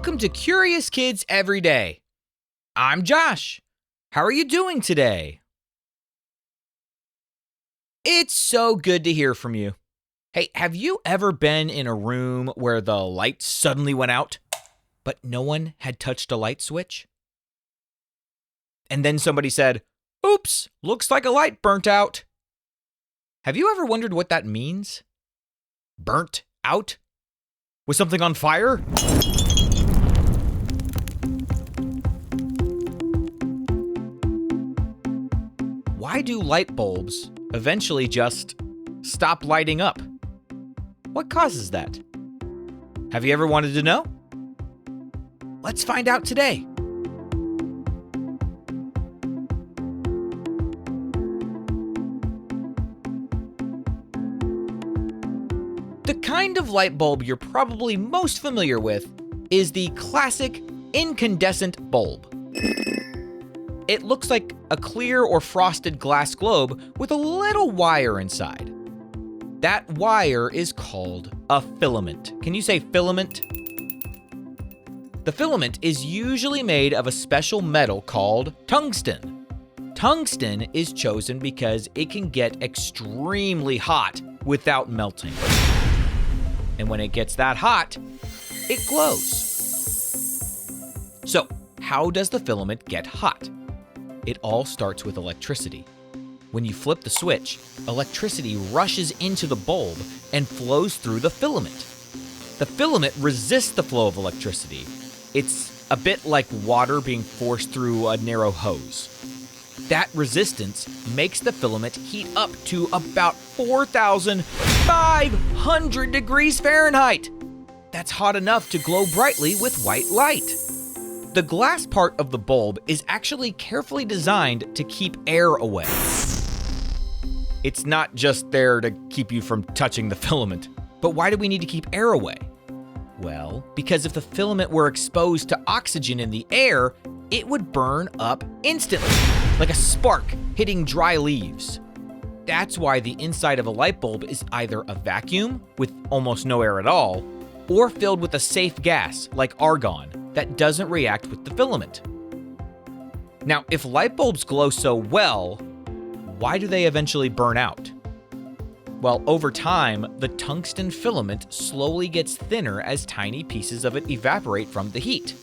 Welcome to Curious Kids Every Day. I'm Josh. How are you doing today? It's so good to hear from you. Hey, have you ever been in a room where the light suddenly went out, but no one had touched a light switch? And then somebody said, "Oops, looks like a light burnt out." Have you ever wondered what that means? Burnt out? Was something on fire? Why do light bulbs eventually just stop lighting up? What causes that? Have you ever wanted to know? Let's find out today. The kind of light bulb you're probably most familiar with is the classic incandescent bulb. It looks like a clear or frosted glass globe with a little wire inside. That wire is called a filament. Can you say filament? The filament is usually made of a special metal called tungsten. Tungsten is chosen because it can get extremely hot without melting. And when it gets that hot, it glows. So, how does the filament get hot? It all starts with electricity. When you flip the switch, electricity rushes into the bulb and flows through the filament. The filament resists the flow of electricity. It's a bit like water being forced through a narrow hose. That resistance makes the filament heat up to about 4,500 degrees Fahrenheit. That's hot enough to glow brightly with white light. The glass part of the bulb is actually carefully designed to keep air away. It's not just there to keep you from touching the filament. But why do we need to keep air away? Well, because if the filament were exposed to oxygen in the air, it would burn up instantly, like a spark hitting dry leaves. That's why the inside of a light bulb is either a vacuum with almost no air at all, or filled with a safe gas like argon that doesn't react with the filament. Now, if light bulbs glow so well, why do they eventually burn out? Well, over time, the tungsten filament slowly gets thinner as tiny pieces of it evaporate from the heat.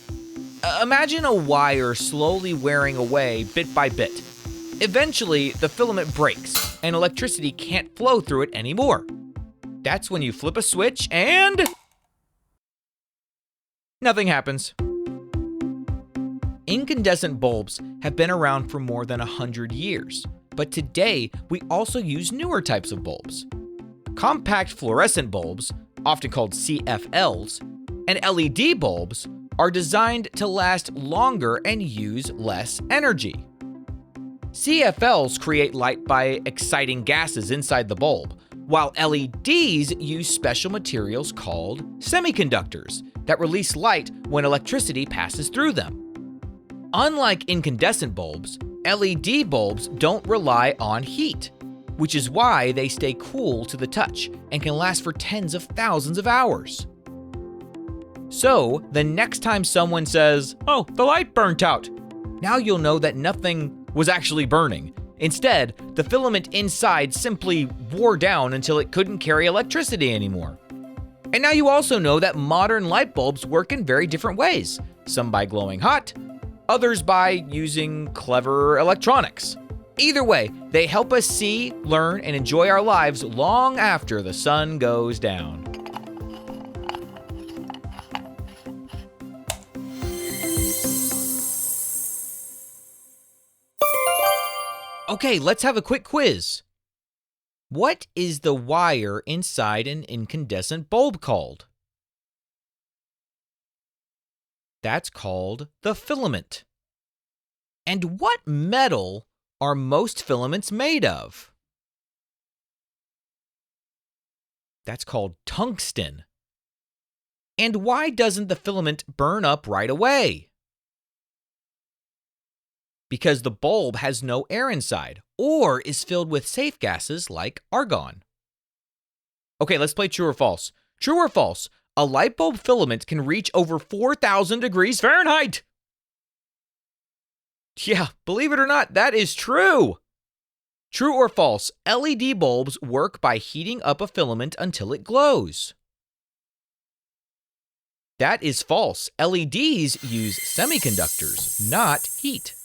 Imagine a wire slowly wearing away bit by bit. Eventually, the filament breaks and electricity can't flow through it anymore. That's when you flip a switch and nothing happens. Incandescent bulbs have been around for more than 100 years, but today we also use newer types of bulbs. Compact fluorescent bulbs, often called CFLs, and LED bulbs are designed to last longer and use less energy. CFLs create light by exciting gases inside the bulb, while LEDs use special materials called semiconductors that release light when electricity passes through them. Unlike incandescent bulbs, LED bulbs don't rely on heat, which is why they stay cool to the touch and can last for tens of thousands of hours. So, the next time someone says, "Oh, the light burnt out," now you'll know that nothing was actually burning. Instead, the filament inside simply wore down until it couldn't carry electricity anymore. And now you also know that modern light bulbs work in very different ways, some by glowing hot, others by using clever electronics. Either way, they help us see, learn, and enjoy our lives long after the sun goes down. Okay, let's have a quick quiz. What is the wire inside an incandescent bulb called? That's called the filament. And what metal are most filaments made of? That's called tungsten. And why doesn't the filament burn up right away? Because the bulb has no air inside, or is filled with safe gases like argon. Okay, let's play true or false. True or false, A light bulb filament can reach over 4,000 degrees Fahrenheit. Yeah, believe it or not, that is true. True or false, LED bulbs work by heating up a filament until it glows. That is false. LEDs use semiconductors, not heat.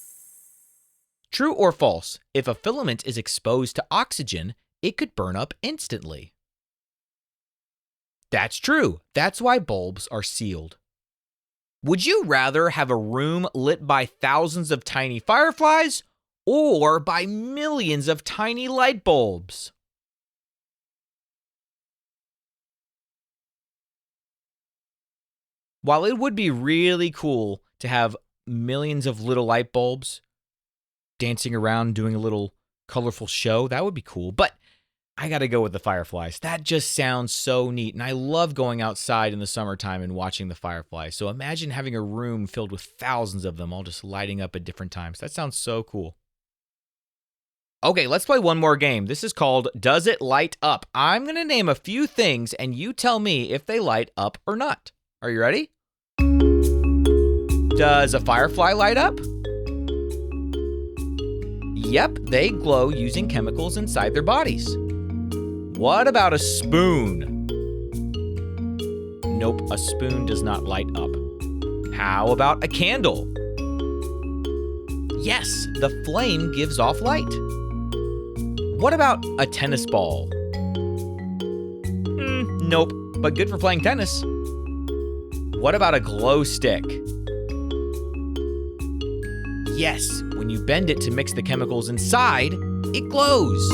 True or false, if a filament is exposed to oxygen, it could burn up instantly. That's true. That's why bulbs are sealed. Would you rather have a room lit by thousands of tiny fireflies or by millions of tiny light bulbs? While it would be really cool to have millions of little light bulbs dancing around doing a little colorful show, that would be cool. But I gotta go with the fireflies. That just sounds so neat. And I love going outside in the summertime and watching the fireflies. So imagine having a room filled with thousands of them all just lighting up at different times. That sounds so cool. Okay, let's play one more game. This is called Does It Light Up? I'm gonna name a few things and you tell me if they light up or not. Are you ready? Does a firefly light up? Yep, they glow using chemicals inside their bodies. What about a spoon? Nope, a spoon does not light up. How about a candle? Yes, the flame gives off light. What about a tennis ball? Nope, but good for playing tennis. What about a glow stick? Yes, when you bend it to mix the chemicals inside, it glows.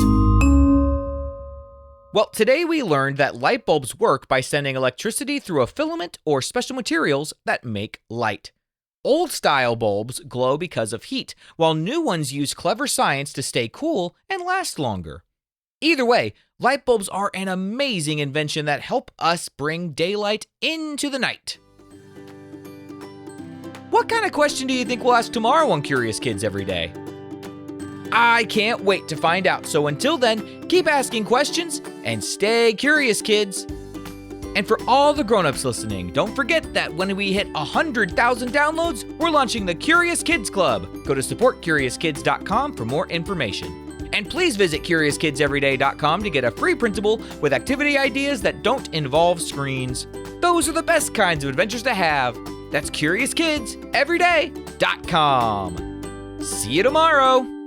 Well, today we learned that light bulbs work by sending electricity through a filament or special materials that make light. Old-style bulbs glow because of heat, while new ones use clever science to stay cool and last longer. Either way, light bulbs are an amazing invention that help us bring daylight into the night. What kind of question do you think we'll ask tomorrow on Curious Kids Every Day? I can't wait to find out. So until then, keep asking questions and stay curious, kids. And for all the grown-ups listening, don't forget that when we hit 100,000 downloads, we're launching the Curious Kids Club. Go to supportcuriouskids.com for more information. And please visit CuriousKidsEveryday.com to get a free printable with activity ideas that don't involve screens. Those are the best kinds of adventures to have. That's CuriousKidsEveryday.com. See you tomorrow.